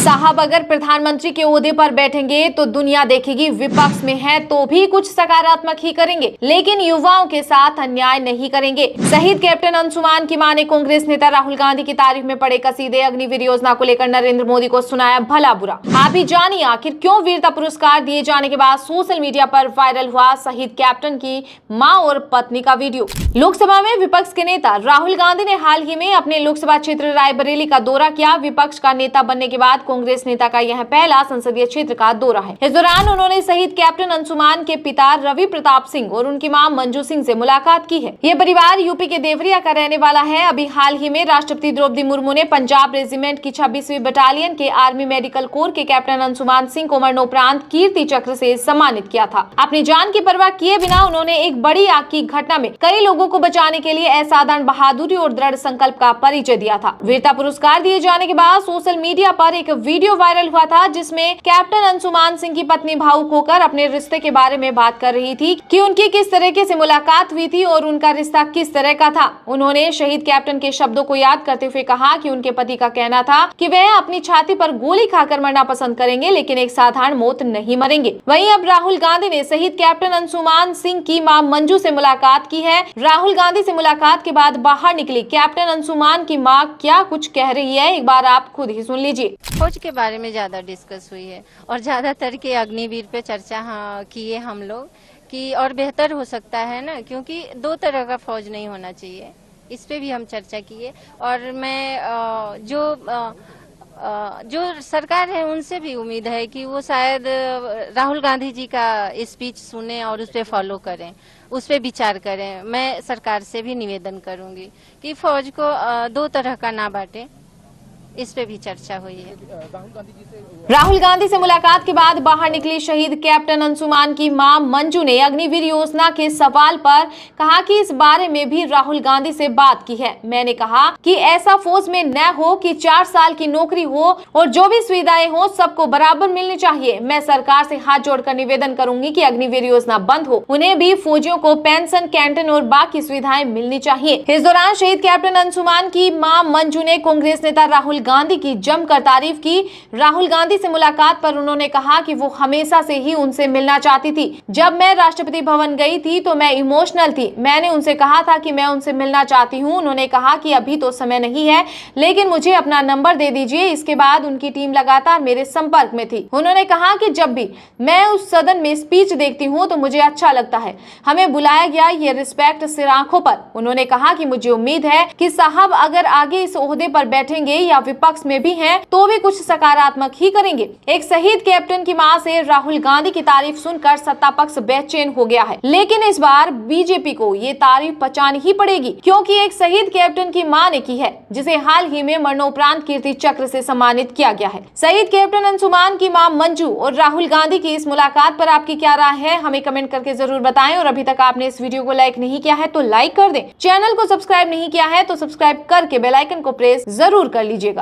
साहब अगर प्रधानमंत्री के ओहदे पर बैठेंगे तो दुनिया देखेगी, विपक्ष में है तो भी कुछ सकारात्मक ही करेंगे, लेकिन युवाओं के साथ अन्याय नहीं करेंगे। शहीद कैप्टन अंशुमान की मां ने कांग्रेस नेता राहुल गांधी की तारीफ में पड़े कसीदे। अग्निवीर योजना को लेकर नरेंद्र मोदी को सुनाया भला बुरा। आप भी जानिए आखिर क्यों वीरता पुरस्कार दिए जाने के बाद सोशल मीडिया पर वायरल हुआ शहीद कैप्टन की मां और पत्नी का वीडियो। लोकसभा में विपक्ष के नेता राहुल गांधी ने हाल ही में अपने लोकसभा क्षेत्र रायबरेली का दौरा किया। विपक्ष का नेता बनने के बाद कांग्रेस नेता का यह पहला संसदीय क्षेत्र का दौरा है। इस दौरान उन्होंने शहीद कैप्टन अंशुमान के पिता रवि प्रताप सिंह और उनकी मां मंजू सिंह से मुलाकात की है। ये परिवार यूपी के देवरिया का रहने वाला है। अभी हाल ही में राष्ट्रपति द्रौपदी मुर्मू ने पंजाब रेजिमेंट की 26वीं बटालियन के आर्मी मेडिकल कोर के कैप्टन अंशुमान सिंह को मरणोपरांत कीर्ति चक्र से सम्मानित किया था। अपनी जान की परवाह किए बिना उन्होंने एक बड़ी आग की घटना में कई लोगों को बचाने के लिए असाधारण बहादुरी और दृढ़ संकल्प का परिचय दिया था। वीरता पुरस्कार दिए जाने के बाद सोशल मीडिया पर एक वीडियो वायरल हुआ था जिसमें कैप्टन अंशुमान सिंह की पत्नी भावुक होकर अपने रिश्ते के बारे में बात कर रही थी कि उनकी किस तरीके से मुलाकात हुई थी और उनका रिश्ता किस तरह का था। उन्होंने शहीद कैप्टन के शब्दों को याद करते हुए कहा कि उनके पति का कहना था कि वह अपनी छाती पर गोली खाकर मरना पसंद करेंगे, लेकिन एक साधारण मौत नहीं मरेंगे। वहीं अब राहुल गांधी ने शहीद कैप्टन अंशुमान सिंह की मां मंजू से मुलाकात की है। राहुल गांधी से मुलाकात के बाद बाहर निकली कैप्टन अंशुमान की मां क्या कुछ कह रही है, एक बार आप खुद ही सुन लीजिए। फौज के बारे में ज्यादा डिस्कस हुई है और ज्यादातर के अग्निवीर पे चर्चा किए हम लोग कि और बेहतर हो सकता है ना, क्योंकि दो तरह का फौज नहीं होना चाहिए, इस पे भी हम चर्चा किए। और मैं जो सरकार है उनसे भी उम्मीद है कि वो शायद राहुल गांधी जी का स्पीच सुने और उस पर फॉलो करें, उस पर विचार करें। मैं सरकार से भी निवेदन करूंगी कि फौज को दो तरह का ना बांटे, इस पे भी चर्चा हुई है। राहुल गांधी से मुलाकात के बाद बाहर निकली शहीद कैप्टन अंशुमान की मां मंजू ने अग्निवीर योजना के सवाल पर कहा कि इस बारे में भी राहुल गांधी से बात की है। मैंने कहा कि ऐसा फौज में न हो कि 4 साल की नौकरी हो और जो भी सुविधाएं हो सबको बराबर मिलनी चाहिए। मैं सरकार से हाथ जोड़कर निवेदन करूंगी कि अग्निवीर योजना बंद हो, उन्हें भी फौजियों को पेंशन, कैंटीन और बाकी सुविधाएं मिलनी चाहिए। इस दौरान शहीद कैप्टन अंशुमान की मां मंजू ने कांग्रेस नेता राहुल गांधी की जमकर तारीफ की। राहुल गांधी से मुलाकात पर उन्होंने कहा कि वो हमेशा से ही उनसे मिलना चाहती थी। जब मैं राष्ट्रपति भवन गई थी तो मैं इमोशनल थी। मैंने उनसे कहा था कि मैं उनसे मिलना चाहती हूं। उन्होंने कहा कि अभी तो समय नहीं है, लेकिन मुझे अपना नंबर दे दीजिए। इसके बाद उनकी टीम लगातार मेरे संपर्क में थी। उन्होंने कहा कि जब भी मैं उस सदन में स्पीच देखती हूँ तो मुझे अच्छा लगता है। हमें बुलाया गया, ये रिस्पेक्ट सिर आंखों पर। उन्होंने कहा कि मुझे उम्मीद है कि साहब अगर आगे इस ओहदे पर बैठेंगे या विपक्ष में भी हैं तो भी कुछ सकारात्मक ही करेंगे। एक शहीद कैप्टन की मां से राहुल गांधी की तारीफ सुनकर सत्ता पक्ष बेचैन हो गया है, लेकिन इस बार बीजेपी को ये तारीफ पचानी ही पड़ेगी, क्योंकि एक शहीद कैप्टन की मां ने की है, जिसे हाल ही में मरणोपरांत कीर्ति चक्र से सम्मानित किया गया है। शहीद कैप्टन अंशुमान की मां मंजू और राहुल गांधी की इस मुलाकात पर आपकी क्या राय है, हमें कमेंट करके जरूर बताएं। और अभी तक आपने इस वीडियो को लाइक नहीं किया है तो लाइक कर दें। चैनल को सब्सक्राइब नहीं किया है तो सब्सक्राइब करके बेल आइकन को प्रेस जरूर कर लीजिएगा।